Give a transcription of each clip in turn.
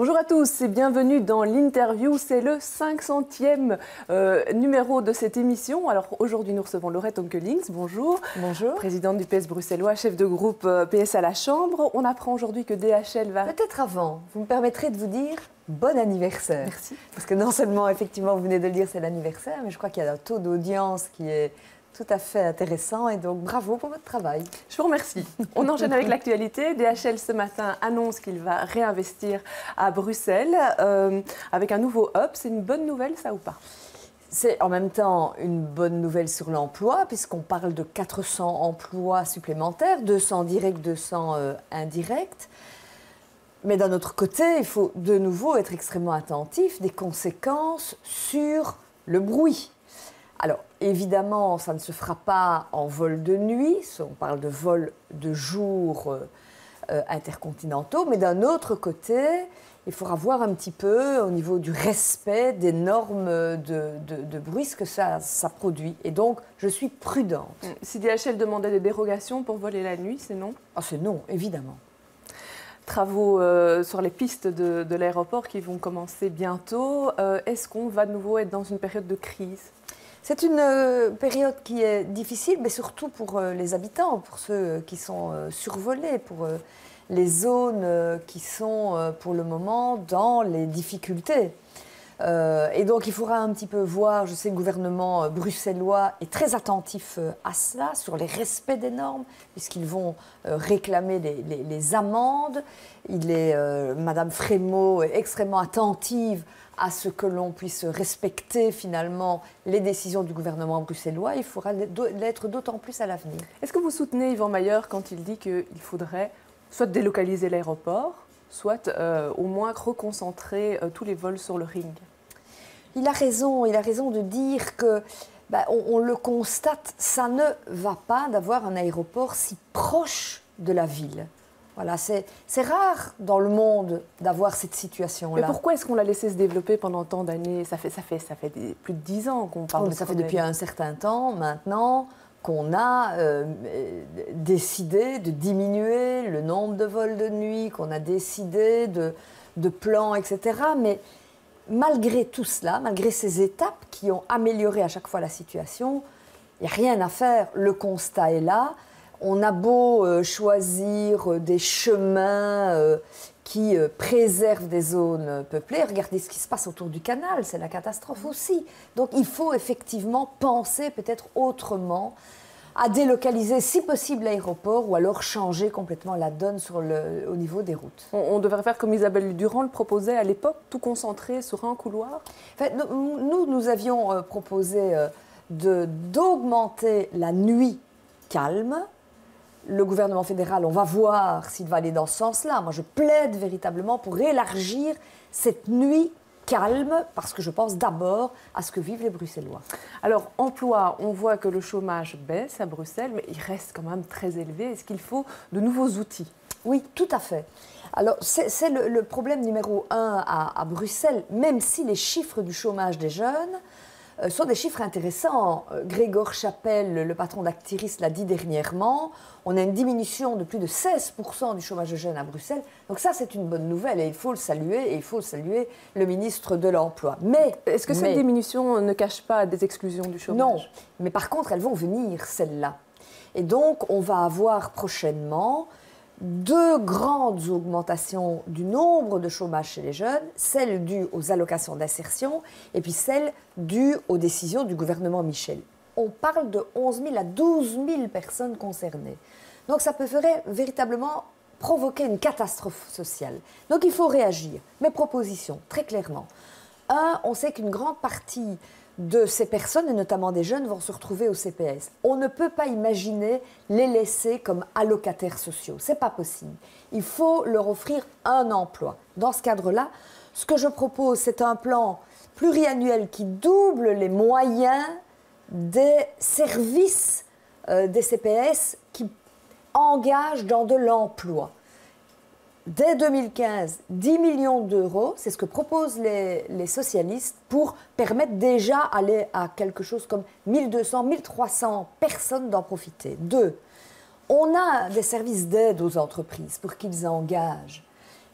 Bonjour à tous et bienvenue dans l'interview. C'est le 500e numéro de cette émission. Alors aujourd'hui, nous recevons Laurette Onkelings. Bonjour. Bonjour. Présidente du PS bruxellois, chef de groupe PS à la Chambre. On apprend aujourd'hui que DHL va... Peut-être avant, vous me permettrez de vous dire bon anniversaire. Merci. Parce que non seulement, effectivement, vous venez de le dire, c'est l'anniversaire, mais je crois qu'il y a un taux d'audience qui est tout à fait intéressant et donc bravo pour votre travail. Je vous remercie. On enchaîne avec l'actualité. DHL ce matin annonce qu'il va réinvestir à Bruxelles avec un nouveau hub. C'est une bonne nouvelle, ça ou pas? C'est en même temps une bonne nouvelle sur l'emploi puisqu'on parle de 400 emplois supplémentaires, 200 directs, 200 indirects. Mais d'un autre côté, il faut de nouveau être extrêmement attentif des conséquences sur le bruit. Alors, évidemment, ça ne se fera pas en vol de nuit, on parle de vols de jour intercontinentaux, mais d'un autre côté, il faudra voir un petit peu au niveau du respect des normes de bruit ce que ça produit. Et donc, je suis prudente. Si DHL demandait des dérogations pour voler la nuit, c'est non? Ah, c'est non, évidemment. Travaux sur les pistes de l'aéroport qui vont commencer bientôt. Est-ce qu'on va de nouveau être dans une période de crise? C'est une période qui est difficile, mais surtout pour les habitants, pour ceux qui sont survolés, pour les zones qui sont pour le moment dans les difficultés. Et donc il faudra un petit peu voir, je sais que le gouvernement bruxellois est très attentif à cela, sur les respects des normes, puisqu'ils vont réclamer les amendes. Madame Frémaux est extrêmement attentive à ce que l'on puisse respecter finalement les décisions du gouvernement bruxellois. Il faudra l'être d'autant plus à l'avenir. Est-ce que vous soutenez Yvan Mayer quand il dit qu'il faudrait soit délocaliser l'aéroport, soit au moins reconcentrer tous les vols sur le ring? Il a raison de dire que, on le constate, ça ne va pas d'avoir un aéroport si proche de la ville. Voilà, c'est rare dans le monde d'avoir cette situation-là. Mais pourquoi est-ce qu'on l'a laissé se développer pendant tant d'années? Ça fait plus de 10 ans qu'on parle de ça fait depuis un certain temps maintenant qu'on a décidé de diminuer le nombre de vols de nuit, qu'on a décidé de plans, etc. Mais malgré tout cela, malgré ces étapes qui ont amélioré à chaque fois la situation, il n'y a rien à faire. Le constat est là. On a beau choisir des chemins qui préservent des zones peuplées. Regardez ce qui se passe autour du canal, c'est la catastrophe aussi. Donc il faut effectivement penser peut-être autrement à délocaliser si possible l'aéroport ou alors changer complètement la donne au niveau des routes. On devrait faire comme Isabelle Durand le proposait à l'époque, tout concentrer sur un couloir? En fait, nous avions proposé d'augmenter la nuit calme. Le gouvernement fédéral, on va voir s'il va aller dans ce sens-là. Moi, je plaide véritablement pour élargir cette nuit calme, parce que je pense d'abord à ce que vivent les Bruxellois. Alors, emploi, on voit que le chômage baisse à Bruxelles, mais il reste quand même très élevé. Est-ce qu'il faut de nouveaux outils? Oui, tout à fait. Alors, c'est le problème numéro 1 à Bruxelles, même si les chiffres du chômage des jeunes sont des chiffres intéressants. Grégoire Chapelle, le patron d'Actiris, l'a dit dernièrement. On a une diminution de plus de 16% du chômage de jeunes à Bruxelles. Donc ça, c'est une bonne nouvelle et il faut le saluer. Et il faut saluer le ministre de l'Emploi. Mais est-ce que cette diminution ne cache pas des exclusions du chômage? Non, mais par contre, elles vont venir, celles-là. Et donc, on va avoir prochainement 2 grandes augmentations du nombre de chômage chez les jeunes, celle due aux allocations d'insertion et puis celle due aux décisions du gouvernement Michel. On parle de 11 000 à 12 000 personnes concernées. Donc ça peut véritablement provoquer une catastrophe sociale. Donc il faut réagir. Mes propositions, très clairement. 1, on sait qu'une grande partie de ces personnes, et notamment des jeunes, vont se retrouver au CPS. On ne peut pas imaginer les laisser comme allocataires sociaux. Ce n'est pas possible. Il faut leur offrir un emploi. Dans ce cadre-là, ce que je propose, c'est un plan pluriannuel qui double les moyens des services des CPS qui engagent dans de l'emploi. Dès 2015, 10 millions d'euros, c'est ce que proposent les socialistes pour permettre déjà aller à quelque chose comme 1200, 1300 personnes d'en profiter. 2, on a des services d'aide aux entreprises pour qu'ils engagent.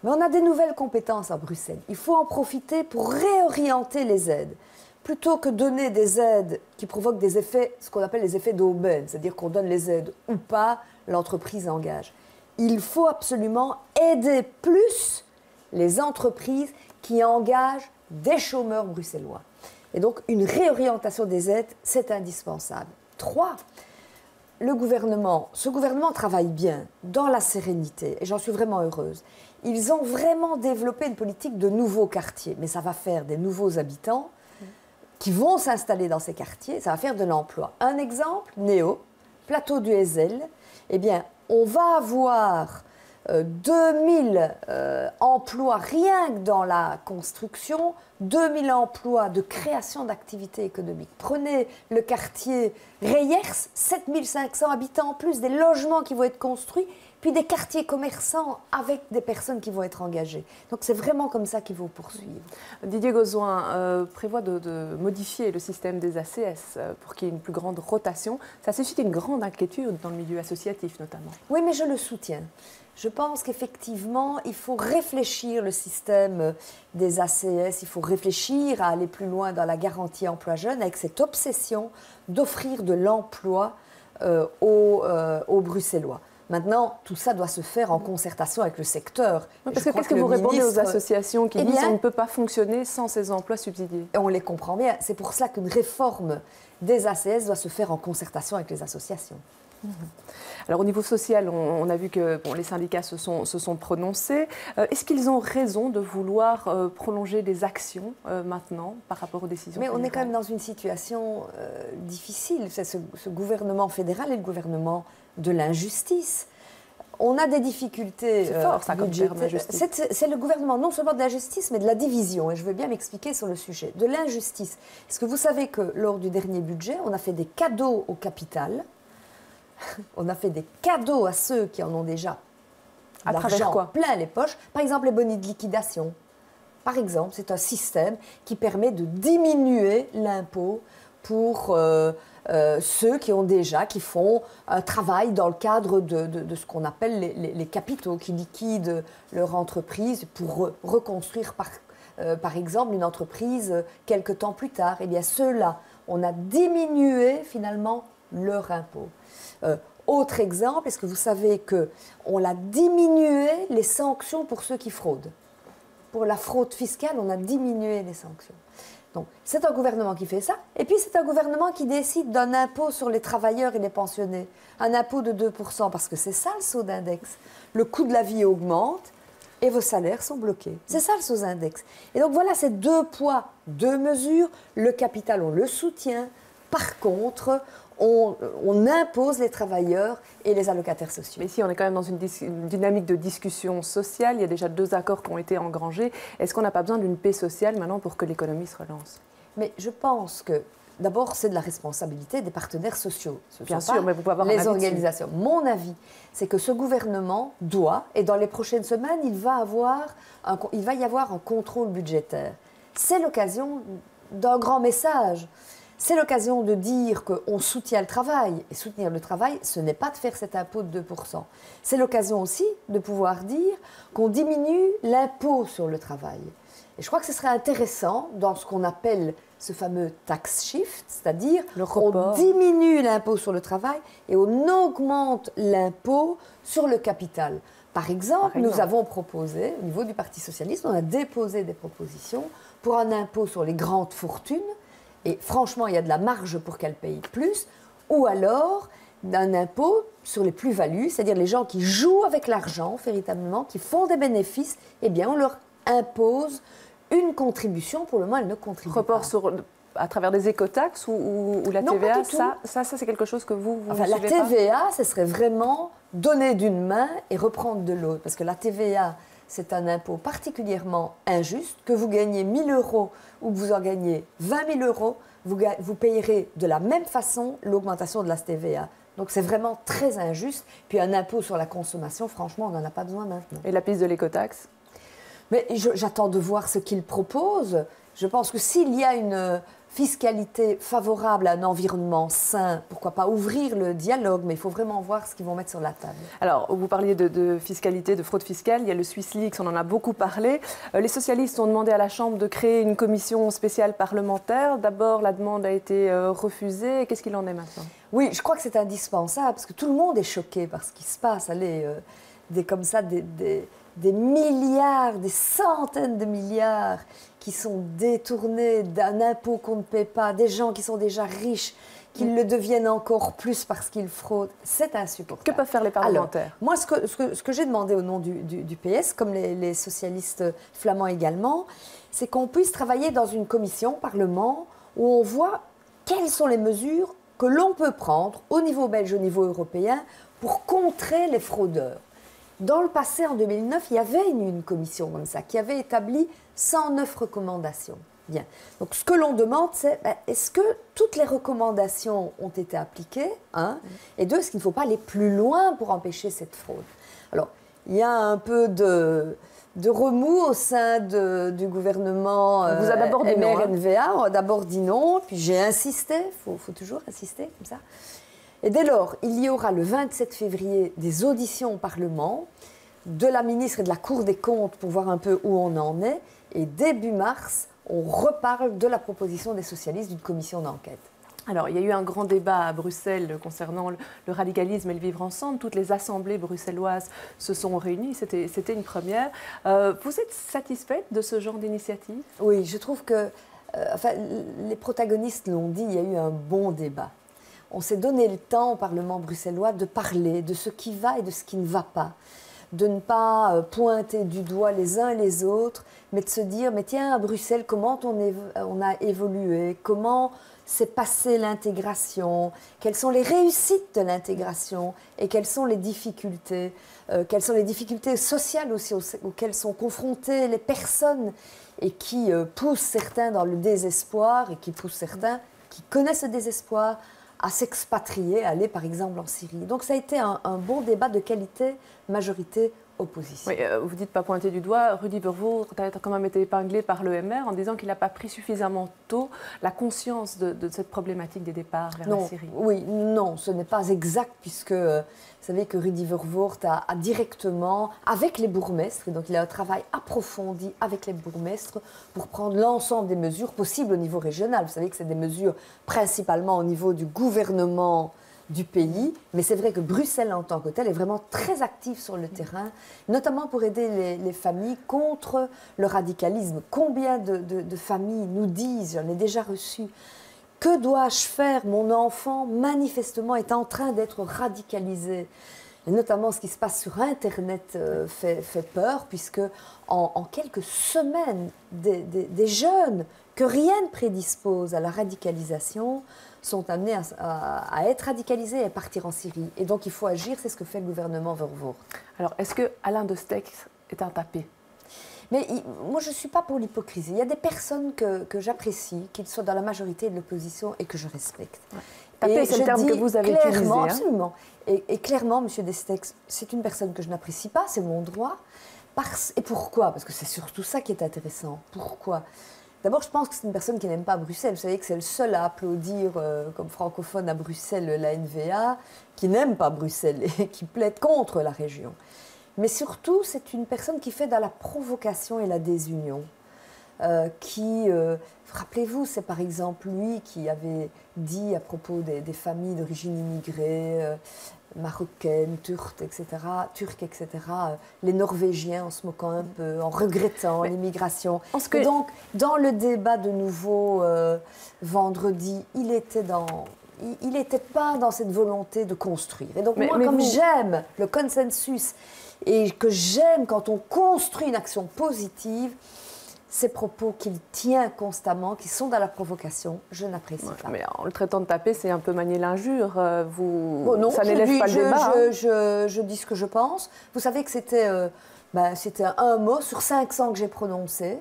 Mais on a des nouvelles compétences à Bruxelles. Il faut en profiter pour réorienter les aides. Plutôt que donner des aides qui provoquent des effets, ce qu'on appelle les effets d'aubaine, c'est-à-dire qu'on donne les aides ou pas, l'entreprise engage. Il faut absolument aider plus les entreprises qui engagent des chômeurs bruxellois. Et donc, une réorientation des aides, c'est indispensable. 3, ce gouvernement travaille bien, dans la sérénité, et j'en suis vraiment heureuse. Ils ont vraiment développé une politique de nouveaux quartiers, mais ça va faire des nouveaux habitants qui vont s'installer dans ces quartiers, ça va faire de l'emploi. Un exemple, Néo, plateau du Heysel, eh bien, on va avoir 2000 emplois rien que dans la construction, 2000 emplois de création d'activités économiques. Prenez le quartier Reyers, 7500 habitants en plus, des logements qui vont être construits, puis des quartiers commerçants avec des personnes qui vont être engagées. Donc c'est vraiment comme ça qu'il faut poursuivre. Didier Gauzoin prévoit de modifier le système des ACS pour qu'il y ait une plus grande rotation. Ça suscite une grande inquiétude dans le milieu associatif notamment. Oui, mais je le soutiens. Je pense qu'effectivement, il faut réfléchir le système des ACS, il faut réfléchir à aller plus loin dans la garantie emploi jeune avec cette obsession d'offrir de l'emploi aux Bruxellois. Maintenant, tout ça doit se faire en concertation avec le secteur. Oui, parce que qu'est-ce que vous répondez aux associations qui disent qu'on ne peut pas fonctionner sans ces emplois subsidiés? Et on les comprend bien. C'est pour cela qu'une réforme des ACS doit se faire en concertation avec les associations. Alors au niveau social, on a vu que les syndicats se sont prononcés. Est-ce qu'ils ont raison de vouloir prolonger des actions maintenant par rapport aux décisions? Mais on est quand même dans une situation difficile. C'est ce gouvernement fédéral et le gouvernement de l'injustice. On a des difficultés. C'est fort ça comme terme, injustice. C'est le gouvernement non seulement de l'injustice, mais de la division. Et je veux bien m'expliquer sur le sujet. De l'injustice. Est-ce que vous savez que lors du dernier budget, on a fait des cadeaux au capital? On a fait des cadeaux à ceux qui en ont déjà l'argent plein les poches. Par exemple, les bonus de liquidation. Par exemple, c'est un système qui permet de diminuer l'impôt pour ceux qui font un travail dans le cadre de ce qu'on appelle les capitaux, qui liquident leur entreprise pour reconstruire par exemple une entreprise quelque temps plus tard. Eh bien, ceux-là, on a diminué finalement leur impôt. Autre exemple, est-ce que vous savez qu'on a diminué les sanctions pour ceux qui fraudent? Pour la fraude fiscale, on a diminué les sanctions. Donc, c'est un gouvernement qui fait ça. Et puis, c'est un gouvernement qui décide d'un impôt sur les travailleurs et les pensionnés. Un impôt de 2%, parce que c'est ça le saut d'index. Le coût de la vie augmente et vos salaires sont bloqués. C'est ça le saut d'index. Et donc, voilà, c'est 2 poids, 2 mesures. Le capital, on le soutient. Par contre, on impose les travailleurs et les allocataires sociaux. Mais ici, on est quand même dans une dynamique de discussion sociale. Il y a déjà 2 accords qui ont été engrangés. Est-ce qu'on n'a pas besoin d'une paix sociale maintenant pour que l'économie se relance? Mais je pense que, d'abord, c'est de la responsabilité des partenaires sociaux. Bien sûr, mais vous pouvez avoir les organisations. Mon avis, c'est que ce gouvernement doit, et dans les prochaines semaines, il va y avoir un contrôle budgétaire. C'est l'occasion d'un grand message. C'est l'occasion de dire qu'on soutient le travail. Et soutenir le travail, ce n'est pas de faire cet impôt de 2%. C'est l'occasion aussi de pouvoir dire qu'on diminue l'impôt sur le travail. Et je crois que ce serait intéressant dans ce qu'on appelle ce fameux tax shift, c'est-à-dire on diminue l'impôt sur le travail et on augmente l'impôt sur le capital. Par exemple, nous avons proposé, au niveau du Parti socialiste, on a déposé des propositions pour un impôt sur les grandes fortunes. Et franchement, il y a de la marge pour qu'elles payent plus, ou alors d'un impôt sur les plus-values, c'est-à-dire les gens qui jouent avec l'argent, véritablement, qui font des bénéfices, eh bien, on leur impose une contribution, pour le moment, elles ne contribuent pas. À travers des écotaxes ou la TVA? Non, pas du tout. Ça c'est quelque chose que vous enfin, la TVA, ce serait vraiment donner d'une main et reprendre de l'autre, parce que la TVA, c'est un impôt particulièrement injuste. Que vous gagnez 1 000 € ou que vous en gagnez 20 000 €, vous payerez de la même façon l'augmentation de la TVA. Donc c'est vraiment très injuste. Puis un impôt sur la consommation, franchement, on n'en a pas besoin maintenant. Et la piste de l'écotaxe? Mais j'attends de voir ce qu'il propose. Je pense que s'il y a une fiscalité favorable à un environnement sain, pourquoi pas ouvrir le dialogue, mais il faut vraiment voir ce qu'ils vont mettre sur la table. Alors, vous parliez de fiscalité, de fraude fiscale, il y a le SwissLeaks, on en a beaucoup parlé. Les socialistes ont demandé à la Chambre de créer une commission spéciale parlementaire. D'abord, la demande a été refusée. Qu'est-ce qu'il en est maintenant? Oui, je crois que c'est indispensable, parce que tout le monde est choqué par ce qui se passe. Allez, des milliards, des centaines de milliards qui sont détournés d'un impôt qu'on ne paie pas, des gens qui sont déjà riches, qui le deviennent encore plus parce qu'ils fraudent. C'est insupportable. Que peuvent faire les parlementaires? Alors, moi, ce que j'ai demandé au nom du PS, comme les socialistes flamands également, c'est qu'on puisse travailler dans une commission, Parlement, où on voit quelles sont les mesures que l'on peut prendre au niveau belge, au niveau européen, pour contrer les fraudeurs. Dans le passé, en 2009, il y avait une commission comme ça qui avait établi 109 recommandations. Bien. Donc, ce que l'on demande, c'est est-ce que toutes les recommandations ont été appliquées, un, et deux, est-ce qu'il ne faut pas aller plus loin pour empêcher cette fraude? Alors, il y a un peu de remous au sein du gouvernement vous a d'abord dit non, MRNVA. On a d'abord dit non, puis j'ai insisté, il faut toujours insister comme ça. Et dès lors, il y aura le 27 février des auditions au Parlement de la ministre et de la Cour des comptes pour voir un peu où on en est. Et début mars, on reparle de la proposition des socialistes d'une commission d'enquête. Alors, il y a eu un grand débat à Bruxelles concernant le radicalisme et le vivre ensemble. Toutes les assemblées bruxelloises se sont réunies. C'était une première. Vous êtes satisfaite de ce genre d'initiative? Oui, je trouve que les protagonistes l'ont dit, il y a eu un bon débat. On s'est donné le temps au Parlement bruxellois de parler de ce qui va et de ce qui ne va pas, de ne pas pointer du doigt les uns et les autres, mais de se dire, mais tiens, à Bruxelles, comment on a évolué, comment s'est passée l'intégration, quelles sont les réussites de l'intégration et quelles sont les difficultés sociales aussi auxquelles sont confrontées les personnes et qui poussent certains dans le désespoir et qui poussent certains qui connaissent le désespoir à s'expatrier, à aller par exemple en Syrie. Donc ça a été un bon débat de qualité, majorité, opposition. Oui, vous dites pas pointer du doigt. Rudy Vervoort a quand même été épinglé par l'EMR en disant qu'il n'a pas pris suffisamment tôt la conscience de cette problématique des départs vers la Syrie. Oui, non, ce n'est pas exact puisque vous savez que Rudy Vervoort a directement, avec les bourgmestres, et donc il a un travail approfondi avec les bourgmestres pour prendre l'ensemble des mesures possibles au niveau régional. Vous savez que c'est des mesures principalement au niveau du gouvernement du pays, mais c'est vrai que Bruxelles en tant que telle est vraiment très active sur le terrain, notamment pour aider les familles contre le radicalisme. Combien de familles nous disent, j'en ai déjà reçu, que dois-je faire? Mon enfant, manifestement, est en train d'être radicalisé. Et notamment, ce qui se passe sur Internet fait peur, puisque en quelques semaines, des jeunes que rien ne prédispose à la radicalisation sont amenés à être radicalisés et à partir en Syrie. Et donc, il faut agir, c'est ce que fait le gouvernement Vervoort. Alors, est-ce que Alain de Stex est un tapé? Mais moi, je ne suis pas pour l'hypocrisie. Il y a des personnes que j'apprécie, qu'ils soient dans la majorité de l'opposition et que je respecte. Ouais. Tapé, c'est le terme que vous avez utilisé. Absolument. Et clairement, M. de Stex, c'est une personne que je n'apprécie pas, c'est mon droit. Et pourquoi? Parce que c'est surtout ça qui est intéressant. Pourquoi? D'abord, je pense que c'est une personne qui n'aime pas Bruxelles. Vous savez que c'est le seul à applaudir comme francophone à Bruxelles la NVA, qui n'aime pas Bruxelles et qui plaide contre la région. Mais surtout, c'est une personne qui fait dans la provocation et la désunion. Rappelez-vous, c'est par exemple lui qui avait dit à propos des familles d'origine immigrée, marocaines, turques, etc., les Norvégiens en se moquant un peu, en regrettant l'immigration. Et donc, dans le débat de nouveau vendredi, il n'était pas dans cette volonté de construire. Et donc, comme j'aime le consensus et que j'aime quand on construit une action positive, ces propos qu'il tient constamment, qui sont dans la provocation, je n'apprécie pas. Mais en le traitant de taper, c'est un peu manier l'injure. Ça n'élève pas le débat. Je dis ce que je pense. Vous savez que c'était un mot sur 500 que j'ai prononcé.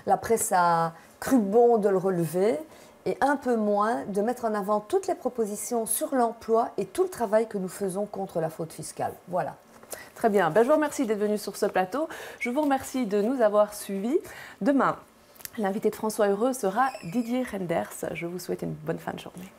La presse a cru bon de le relever et un peu moins de mettre en avant toutes les propositions sur l'emploi et tout le travail que nous faisons contre la fraude fiscale. Voilà. Très bien. Je vous remercie d'être venu sur ce plateau. Je vous remercie de nous avoir suivis. Demain, L'invité de François Heureux sera Didier Renders. Je vous souhaite une bonne fin de journée.